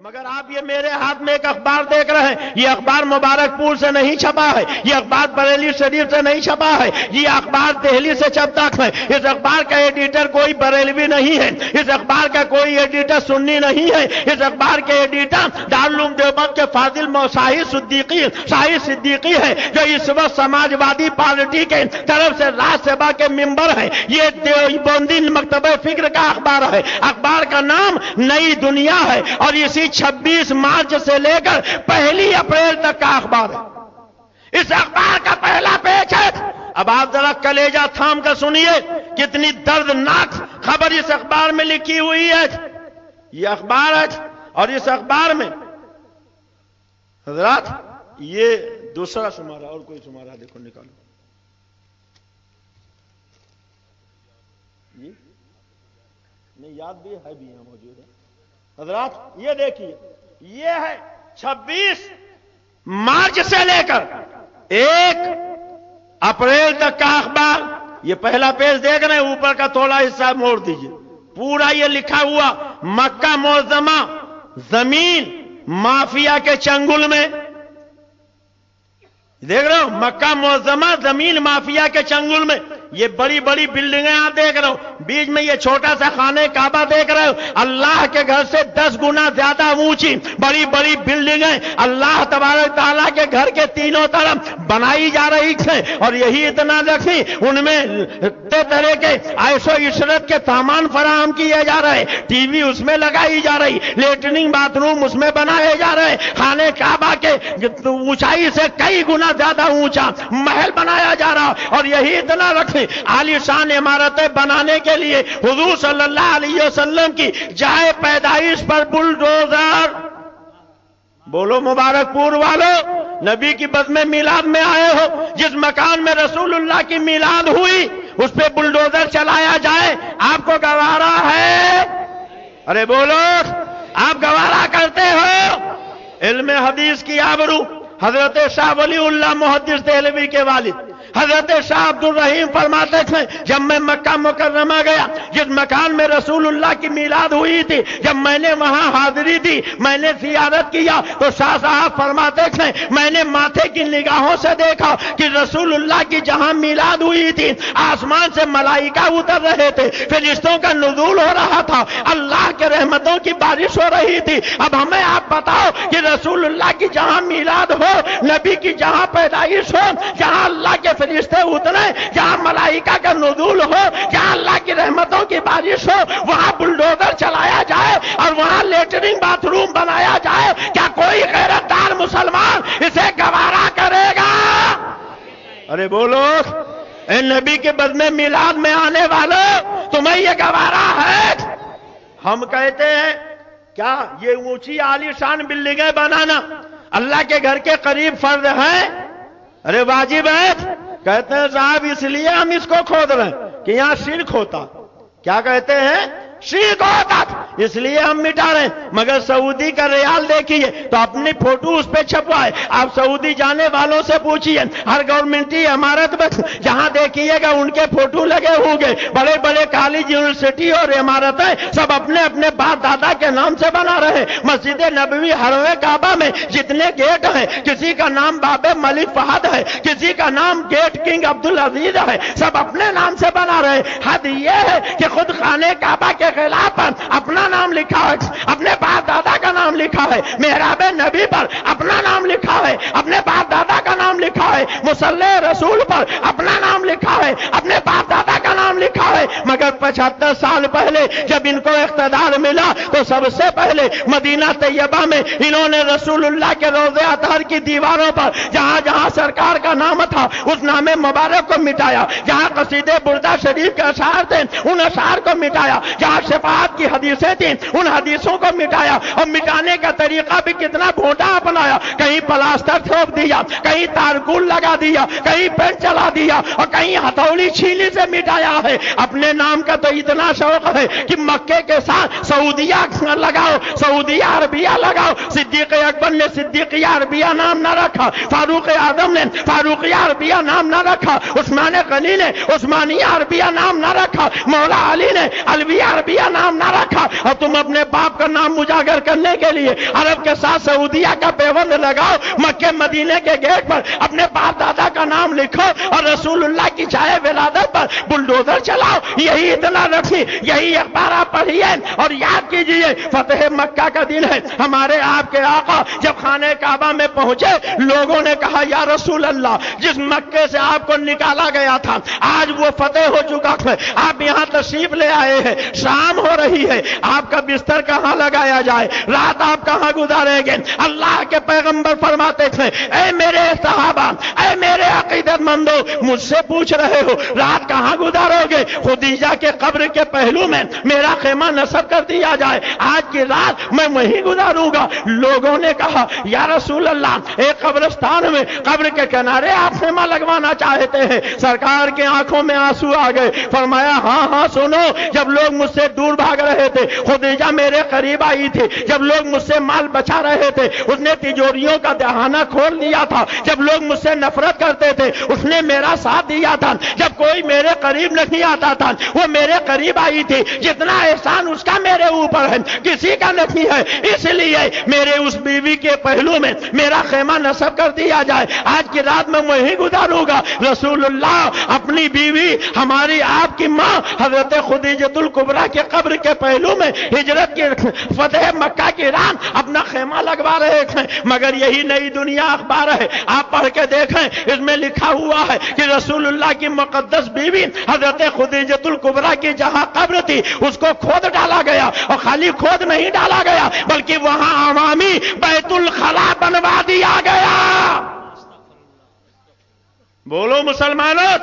مگر آپ یہ میرے ہاتھ میں ایک اخبار دیکھ رہے ہیں، یہ اخبار مبارک پور سے نہیں چھپا ہے، یہ اخبار بریلی شریف سے نہیں چھپا ہے، یہ اخبار دہلی سے چھپتا ہے۔ اس اخبار کا ایڈیٹر کوئی بریلوی نہیں ہے، اس اخبار کا کوئی ایڈیٹر سنی نہیں ہے، اس اخبار کے ایڈیٹر دارالعلوم دیوبند کے فاضل شاہد صدیقی ہے، جو اس وقت سماجوادی پارٹی کے طرف سے راج سبھا کے ممبر ہیں۔ یہ دیوبندی مکتبہ فکر کا اخبار ہے، اخبار کا نام نئی دنیا ہے، اور اسی 26 مارچ سے لے کر 1 اپریل تک کا اخبار ہے۔ اس اخبار کا پہلا پیج ہے۔ اب آپ ذرا کلیجہ تھام کر سنیے کتنی دردناک خبر اس اخبار میں لکھی ہوئی ہے۔ یہ اخبار ہے، اور اس اخبار میں حضرات یہ دوسرا شمارہ، اور کوئی شمارہ دیکھو نکالو، نہیں یاد بھی ہے بھی یہاں موجود ہے حضرات۔ یہ دیکھیے، یہ ہے 26 مارچ سے لے کر 1 اپریل تک کا اخبار۔ یہ پہلا پیج دیکھ رہے ہیں، اوپر کا تھوڑا حصہ موڑ دیجئے، پورا یہ لکھا ہوا مکہ معظمہ زمین مافیا کے چنگل میں۔ دیکھ رہے ہو، مکہ معظمہ زمین مافیا کے چنگل میں۔ یہ بڑی بڑی بلڈنگیں آپ دیکھ رہے ہو، بیچ میں یہ چھوٹا سا خانہ کعبہ دیکھ رہے ہو، اللہ کے گھر سے 10 گنا زیادہ اونچی بڑی بڑی بلڈنگیں اللہ تبارک تعالیٰ کے گھر کے تینوں طرف بنائی جا رہی تھیں، اور یہی اتنا رکھی ان میں طرح کے عیش و عشرت کے سامان فراہم کیے جا رہے، ٹی وی اس میں لگائی جا رہی، لیٹرنگ باتھ روم اس میں بنائے جا رہے، خانہ کعبہ کے اونچائی سے کئی گنا زیادہ اونچا محل بنایا جا رہا، اور یہی اتنا رکھی عالی شان عمارتیں بنانے کے لیے حضور صلی اللہ علیہ وسلم کی جائے پیدائش پر بلڈوزر۔ بولو مبارک پور والو، نبی کی بزم میلاد میں آئے ہو، جس مکان میں رسول اللہ کی میلاد ہوئی اس پہ بلڈوزر چلایا جائے، آپ کو گوارا ہے؟ ارے بولو، آپ گوارا کرتے ہو؟ علم حدیث کی آبرو حضرت شاہ ولی اللہ محدث دہلوی کے والد حضرت شاہ عبد الرحیم فرماتے تھے، جب میں مکہ مکرمہ گیا، جس مکان میں رسول اللہ کی میلاد ہوئی تھی، جب میں نے وہاں حاضری دی، میں نے زیارت کیا، تو شاہ صاحب فرماتے تھے میں نے ماتھے کی نگاہوں سے دیکھا کہ رسول اللہ کی جہاں میلاد ہوئی تھی آسمان سے ملائکہ اتر رہے تھے، فرشتوں کا نزول ہو رہا تھا، اللہ کے رحمتوں کی بارش ہو رہی تھی۔ اب ہمیں آپ بتاؤ کہ رسول اللہ کی جہاں میلاد ہو، نبی کی جہاں پیدائش ہو، جہاں اللہ کے فرشتے اترے، جہاں ملائکہ کا نزول ہو، جہاں اللہ کی رحمتوں کی بارش ہو، وہاں بلڈوزر چلایا جائے اور وہاں لیٹرنگ باتھ روم بنایا جائے، کیا کوئی غیرت دار مسلمان اسے گوارا کرے گا؟ ارے بولو، اے نبی کے بزم میلاد میں آنے والوں، تمہیں یہ گوارا ہے؟ ہم کہتے ہیں کیا یہ اونچی عالی شان بلڈنگیں بنانا اللہ کے گھر کے قریب فرض ہے؟ ارے واجب ہے؟ کہتے ہیں صاحب اس لیے ہم اس کو کھود رہے ہیں کہ یہاں شرک ہوتا۔ کیا کہتے ہیں؟ شرک ہوتا، اس لیے ہم مٹا رہے ہیں۔ مگر سعودی کا ریال دیکھیے تو اپنی فوٹو اس پہ چھپوائے، آپ سعودی جانے والوں سے پوچھئے، ہر گورنمنٹی عمارت میں جہاں دیکھیے گا ان کے فوٹو لگے ہوں گے، بڑے بڑے کالج یونیورسٹی اور عمارتیں سب اپنے اپنے باپ دادا کے نام سے بنا رہے۔ مسجد نبوی حرم کعبہ میں جتنے گیٹ ہیں، کسی کا نام باب ملک فہد ہے، کسی کا نام گیٹ کنگ عبدالعزیز ہے، سب اپنے نام سے بنا رہے۔ حد یہ ہے کہ خود خانہ کعبہ کے خلاف پر اپنا نام لکھا ہے، اپنے باپ دادا کا نام لکھا ہے، محراب نبی پر اپنا نام لکھا ہے، اپنے باپ دادا کا نام لکھا ہے، مصلی رسول پر اپنا نام لکھا ہے، اپنے باپ دادا کا نام لکھا ہے۔ مگر 75 سال پہلے جب ان کو اقتدار ملا تو سب سے پہلے مدینہ طیبہ میں انہوں نے رسول اللہ کے روضہ اطہر کی دیواروں پر جہاں جہاں سرکار کا نام تھا اس نام مبارک کو مٹایا، جہاں قصیدے بردہ شریف کے اشعار تھے ان اشعار کو مٹایا، جہاں شفاعت کی حدیثیں تھیں ان حدیثوں کو مٹایا، اور مٹانے کا طریقہ بھی کتنا بھونڈا اپنایا، کہیں پلاسٹر تھوپ دیا، کہیں تارکول لگا دیا، کہیں پینٹ چلا دیا، اور کہیں ہتھوڑی چھیلی سے مٹایا ہے۔ اپنے نام کا تو اتنا شوق ہے کہ مکے کے ساتھ سعودیہ لگاؤ، سعودیہ عربیہ لگاؤ۔ صدیق اکبر نے صدیقیہ عربیہ نام نہ رکھا، فاروق اعظم نے فاروقیہ عربیہ نام نہ رکھا، عثمان غنی نے عثمانیہ عربیہ نام نہ رکھا، مولا علی نے علویہ عربیہ نام نہ رکھا، اور تم اپنے باپ کا نام اجاگر کرنے کے لیے عرب کے ساتھ سعودیہ کا پیوند لگاؤ، مکے مدینے کے گیٹ پر اپنے باپ دادا کا نام لکھو، اور رسول اللہ کی جائے ولادت پر بلڈوزر چلاؤ۔ یہی اتنا رکھی، یہی اخبار آپ پڑھیے اور یاد کیجئے، فتح مکہ کا دن ہے۔ ہمارے آپ کے آقا جب خانہ کعبہ میں پہنچے، لوگوں نے کہا یا رسول اللہ، جس مکے سے آپ کو نکالا گیا تھا آج وہ فتح ہو چکا ہے، آپ یہاں تشریف لے آئے ہیں، شام ہو رہی ہے، آپ کا بستر کہاں لگایا جائے، رات آپ کہاں گزاریں گے؟ اللہ کے پیغمبر فرماتے تھے، اے میرے صحابہ، اے میرے عقیدت مندو، مجھ سے پوچھ رہے ہو رات کہاں گزارو گے؟ خدیجہ کے قبر کے پہلو میں میرا خیمہ نصب کر دیا جائے، آج کی رات میں وہیں گزاروں گا۔ لوگوں نے کہا یا رسول اللہ، ایک قبرستان میں قبر کے کنارے آپ خیمہ لگوانا چاہتے ہیں؟ سرکار کے آنکھوں میں آنسو آ گئے، فرمایا ہاں ہاں سنو، جب لوگ مجھ سے دور بھاگ رہے تھے خدیجہ میرے قریب آئی تھی، جب لوگ مجھ سے مال بچا رہے تھے اس نے تجوریوں کا دہانہ کھول دیا تھا، جب لوگ مجھ سے نفرت کرتے تھے اس نے میرا ساتھ دیا تھا، جب کوئی میرے قریب نہیں آتا تھا وہ میرے قریب آئی تھی، جتنا احسان اس کا میرے اوپر ہے کسی کا نہیں ہے، اس لیے میرے اس بیوی کے پہلو میں میرا خیمہ نصب کر دیا جائے، آج کی رات میں وہیں گزاروں گا۔ رسول اللہ اپنی بیوی ہماری آپ کی ماں حضرت خدیجۃ الکبریٰ کے قبر کے پہلو میں ہجرت کی فتح مکہ کی رات اپنا خیمہ لگوا رہے تھے، مگر یہی نئی دنیا اخبار ہے، آپ پڑھ کے دیکھیں، اس میں لکھا ہوا ہے کہ رسول اللہ کی مقدس بیوی حضرت خدیجۃ الکبریٰ کی جہاں قبر تھی اس کو کھود ڈالا گیا، اور خالی کھود نہیں ڈالا گیا بلکہ وہاں عوامی بیت الخلا بنوا دیا گیا۔ بولو مسلمانوں،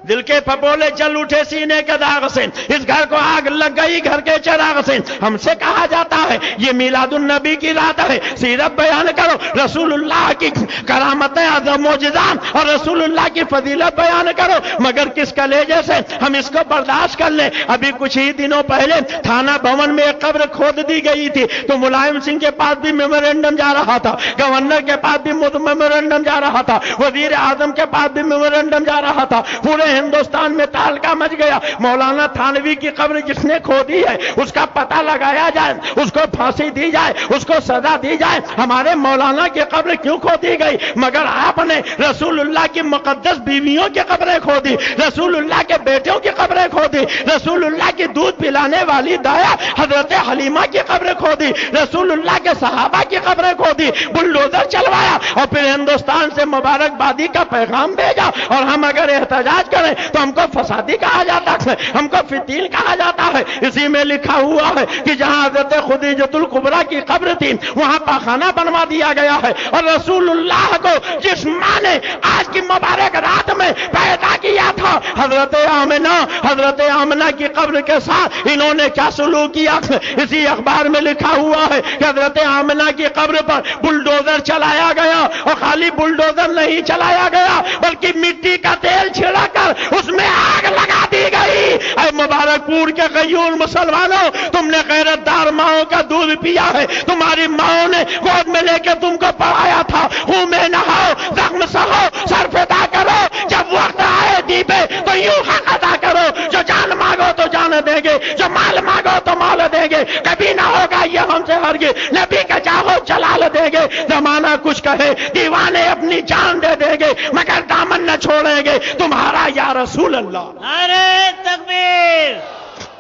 دل کے پھپولے جل اٹھے سینے کے داغ سے، اس گھر کو آگ لگ گئی گھر کے چراغ سے۔ ہم سے کہا جاتا ہے یہ میلاد النبی کی رات ہے، سیرت بیان کرو، رسول اللہ کی کرامتیں عظم معجزات اور رسول اللہ کی فضیلت بیان کرو، مگر کس کلیجے سے ہم اس کو برداشت کر لیں؟ ابھی کچھ ہی دنوں پہلے تھانہ بھون میں ایک قبر کھود دی گئی تھی تو ملائم سنگھ کے پاس بھی میمورینڈم جا رہا تھا، گورنر کے پاس بھی میمورینڈم جا رہا تھا، وزیر اعظم کے پاس بھی میمورینڈم جا رہا تھا، پورے ہندوستان میں تعلقہ مچ گیا۔ مولانا تھانوی کی قبر جس نے کھودی ہے اس کا پتہ لگایا جائے، اس کو پھانسی دی جائے، اس کو سزا دی جائے۔ ہمارے مولانا کی قبر کیوں کھودی گئی؟ مگر آپ نے رسول اللہ کی مقدس بیویوں کی قبریں کھودی، رسول اللہ کے بیٹوں کی قبریں کھودی، رسول اللہ کی دودھ پلانے والی دایا حضرت حلیمہ کی قبریں کھودی، رسول اللہ کے صحابہ کی قبریں کھودی، بلڈوزر چلوایا اور پھر ہندوستان سے مبارکبادی کا پیغام بھیجا، اور ہم اگر احتجاج کریں تو ہم کو فسادی کہا جاتا ہے، ہم کو فتیل کہا جاتا ہے۔ اسی میں لکھا ہوا ہے کہ جہاں حضرت خدیجۃ الکبریٰ کی قبر تھی وہاں پاخانہ بنوا دیا گیا ہے، اور رسول اللہ کو جس ماں نے آج کی مبارک رات میں پیدا کیا تھا حضرت آمنہ کی قبر کے ساتھ انہوں نے کیا سلوک کیا؟ اسی اخبار میں لکھا ہوا ہے کہ حضرت آمنہ کی قبر پر بلڈوزر چلایا گیا، اور خالی بلڈوزر نہیں چلایا گیا بلکہ مٹی کا تیل چھڑک کر اس میں آگ لگا دی گئی۔ اے مبارک پور کے غیور مسلمانوں، تم نے غیرت دار ماؤں کا دودھ پیا ہے، تمہاری ماؤں نے گود میں لے کے تم کو پڑھایا تھا، خون میں نہاؤ، زخم سہو، سر فدا کرو، جب وقت آئے دیپے تو یوں حق ادا کرو، جو جان مانگو تو جان دیں گے، جو مال مانگو تو مال دیں گے، کبھی نہ ہوگا یہ ہم سے ہرگز، نبی کا چاہو جلال دیں گے، زمانہ کچھ کہے دیوانے اپنی جان دے دیں گے مگر دامن نہ چھوڑیں گے تمہارا یا رسول اللہ۔ نعرہ تکبیر،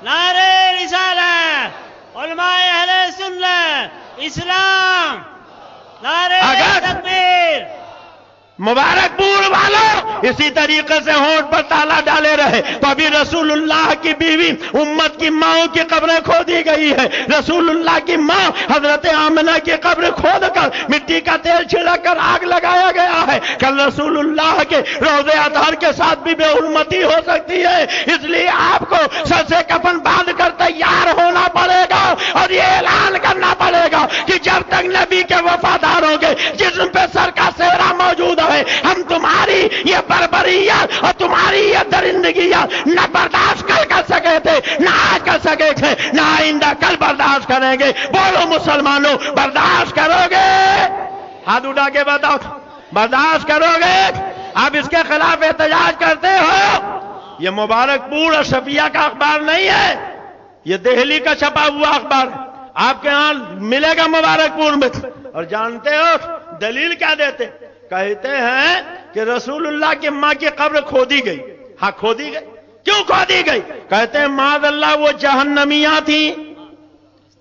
نعرہ رسالت، علماء اہل سنت اسلام، نعرہ تکبیر۔ مبارک پور والوں اسی طریقے سے ہونٹ پر تالا ڈالے رہے تو ابھی رسول اللہ کی بیوی امت کی ماؤں کی قبریں کھودی گئی ہے، رسول اللہ کی ماں حضرت آمنہ کی قبر کھود کر مٹی کا تیل چھڑک کر آگ لگایا گیا ہے۔ کل رسول اللہ کے روضے اطہر کے ساتھ بھی بے حرمتی ہو سکتی ہے، اس لیے آپ کو سر سے کفن باندھ کر تیار ہونا پڑے گا اور یہ اعلان کرنا پڑے گا کہ جب تک نبی کے وفاداروں کے جسم پہ سر کا سہرا موجود ہے ہم تمہاری یہ بربریت اور تمہاری یہ درندگیاں نہ برداشت کر سکے تھے، نہ آج کر سکے تھے، جائیں گے. بولو مسلمانوں, برداشت کرو گے؟ ہاتھ اٹھا کے بتاؤ, برداشت کرو گے؟ آپ اس کے خلاف احتجاج کرتے ہو؟ یہ مبارک پور اور شفیہ کا اخبار نہیں ہے, یہ دہلی کا چھپا ہوا اخبار ہے. آپ کے ہاں ملے گا مبارک پور میں. اور جانتے ہو دلیل کیا دیتے؟ کہتے ہیں کہ رسول اللہ کی ماں کی قبر کھودی گئی. ہاں کھودی گئی. کیوں کھودی گئی؟ کہتے ہیں معاذ اللہ وہ جہنمیاں تھیں,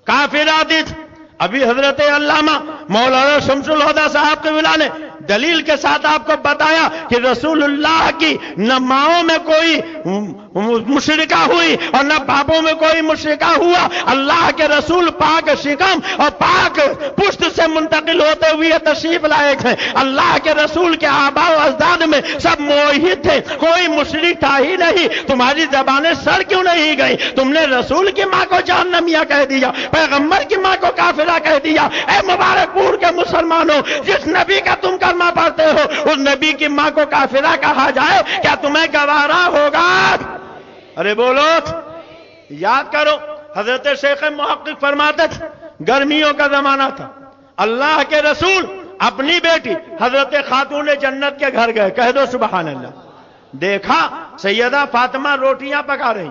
کافرہ تھی. ابھی حضرت علامہ مولانا شمس الہدیٰ صاحب قبلہ نے دلیل کے ساتھ آپ کو بتایا کہ رسول اللہ کی نہ ماؤں میں کوئی مشرکہ ہوئی اور نہ باپوں میں کوئی مشرکہ ہوا. اللہ کے رسول پاک شکم اور پاک پشت سے منتقل ہوتے ہوئے تشریف لائے ہیں. اللہ کے رسول کے آباء و اجداد میں سب موحد تھے, کوئی مشرک تھا ہی نہیں. تمہاری زبانیں سڑ کیوں نہیں گئی؟ تم نے رسول کی ماں کو جہنمیہ کہہ دیا, پیغمبر کی ماں کو کافرہ کہہ دیا. اے مبارک پور کے مسلمانوں, جس نبی کا تم کلمہ پڑھتے ہو اس نبی کی ماں کو کافرہ کہا جائے, کیا تمہیں گوارا ہوگا؟ ارے بولو, یاد کرو حضرت شیخ محقق فرماتے تھے گرمیوں کا زمانہ تھا, اللہ کے رسول اپنی بیٹی حضرت خاتون جنت کے گھر گئے. کہہ دو سبحان اللہ. دیکھا سیدہ فاطمہ روٹیاں پکا رہی,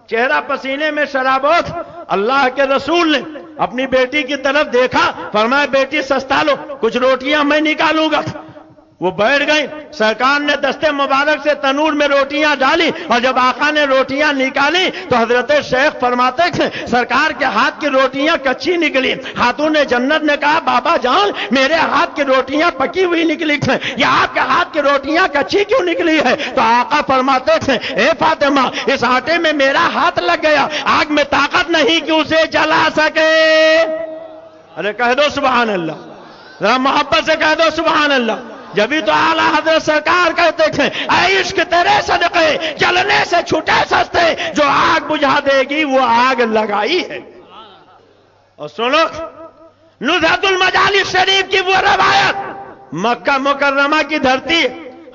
چہرہ پسینے میں شرابوت. اللہ کے رسول نے اپنی بیٹی کی طرف دیکھا, فرمایا بیٹی سستا لو, کچھ روٹیاں میں نکالوں گا. وہ بیٹھ گئی. سرکار نے دستے مبارک سے تنور میں روٹیاں ڈالی, اور جب آقا نے روٹیاں نکالی تو حضرت شیخ فرماتے ہیں سرکار کے ہاتھ کی روٹیاں کچی نکلی. خاتون جنت نے کہا بابا جان میرے ہاتھ کی روٹیاں پکی ہوئی نکلی ہیں, یہ آپ کے ہاتھ کی روٹیاں کچی کیوں نکلی ہے؟ تو آقا فرماتے ہیں اے فاطمہ اس آٹے میں میرا ہاتھ لگ گیا, آگ میں طاقت نہیں کہ اسے جلا سکے. ارے کہہ دو سبحان اللہ, ذرا محبت سے کہہ دو سبحان اللہ. جبھی تو اعلیٰ حضرت سرکار کہتے تھے اے عشق تیرے صدقے جلنے سے چھوٹے سستے, جو آگ بجھا دے گی وہ آگ لگائی ہے. اور سنو نزہت المجالس شریف کی وہ روایت, مکہ مکرمہ کی دھرتی,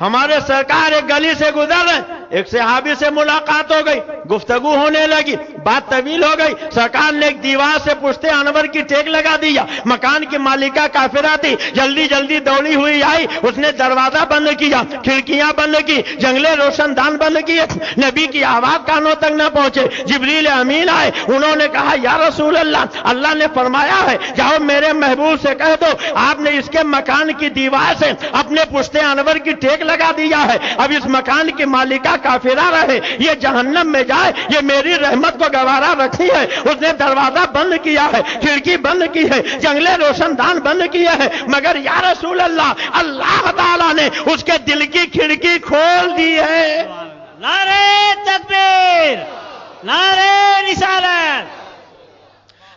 ہمارے سرکار ایک گلی سے گزر رہے, ایک صحابی سے ملاقات ہو گئی, گفتگو ہونے لگی, بات طویل ہو گئی. سرکار نے ایک دیوار سے پشتے انور کی ٹیک لگا دیا. مکان کی مالکہ کافرہ تھی, جلدی جلدی دوڑی ہوئی آئی, اس نے دروازہ بند کیا, کھڑکیاں بند کی, جنگلے روشن دان بند کیے. نبی کی آواز کانوں تک نہ پہنچے. جبریل امین آئے, انہوں نے کہا یا رسول اللہ, اللہ نے فرمایا ہے جاؤ میرے محبوب سے کہہ دو آپ نے اس کے مکان کی دیوار سے اپنے پشتے انور کی ٹیک لگا دیا ہے, اب اس مکان کی مالکہ کافرہ رہے, یہ جہنم میں جائے, یہ میری رحمت کو گوارا رکھی ہے. اس نے دروازہ بند کیا ہے, کھڑکی بند کی ہے, جنگلے روشن دان بند کیا ہے, مگر یا رسول اللہ اللہ تعالیٰ نے اس کے دل کی کھڑکی کھول دی ہے. نعرہ تکبیر, نعرہ رسالت.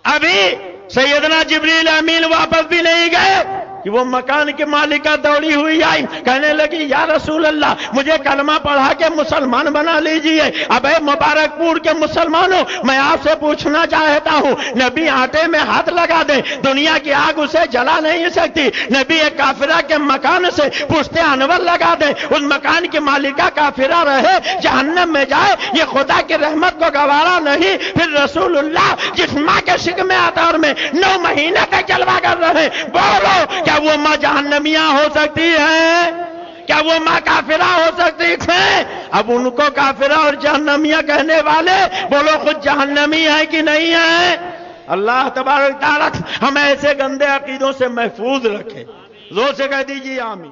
ابھی سیدنا جبریل امین واپس بھی نہیں گئے کہ وہ مکان کی مالکہ دوڑی ہوئی آئی, کہنے لگی یا رسول اللہ مجھے کلمہ پڑھا کے مسلمان بنا لیجئے. اب اے مبارک پور کے مسلمانوں, میں آپ سے پوچھنا چاہتا ہوں, نبی آٹے میں ہاتھ لگا دیں, دنیا کی آگ اسے جلا نہیں سکتی. نبی ایک کافرہ کے مکان سے پشتے انور لگا دیں, اس مکان کی مالکہ کافرہ رہے, جہنم میں جائے, یہ خدا کی رحمت کو گوارا نہیں. پھر رسول اللہ جس ماں کے شکم آتار میں 9 مہینے تک جلوہ کر رہے, بولو کیا وہ ماں جہنمیاں ہو سکتی ہے؟ کیا وہ ماں کافرہ ہو سکتی ہے؟ اب ان کو کافرہ اور جہنمیاں کہنے والے بولو خود جہنمی ہے کہ نہیں ہے؟ اللہ تبارک تعالیٰ ہمیں ایسے گندے عقیدوں سے محفوظ رکھے. زور سے کہہ دیجیے آمین.